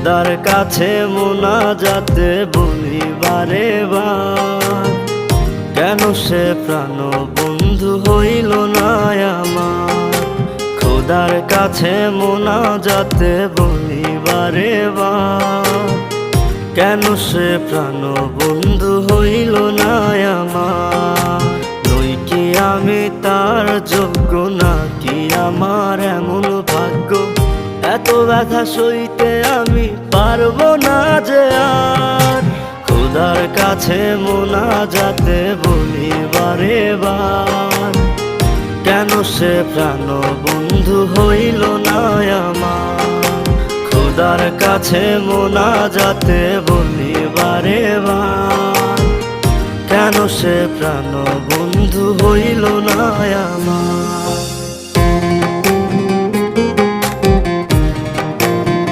খোদার কাছে মোনাজাতে বলি বারে বার, কেন সে প্রাণ বন্ধু হইল না আমার। খোদার কাছে মোনাজাতে বলি বারে বার, কেন সে প্রাণ বন্ধু হইল না আমার। নই কি আমি তার যোগ্য, নাকি আমার এমন ভাগ্য, এত ব্যথা সইতে আমি পারবো না যে আর। খোদার কাছে মোনাজাতে বলি বারে বার, কেন সে প্রাণ বন্ধু হইল না আমার। খোদার কাছে মোনাজাতে বলি বারে বার, কেন সে প্রাণ বন্ধু হইল না আমার।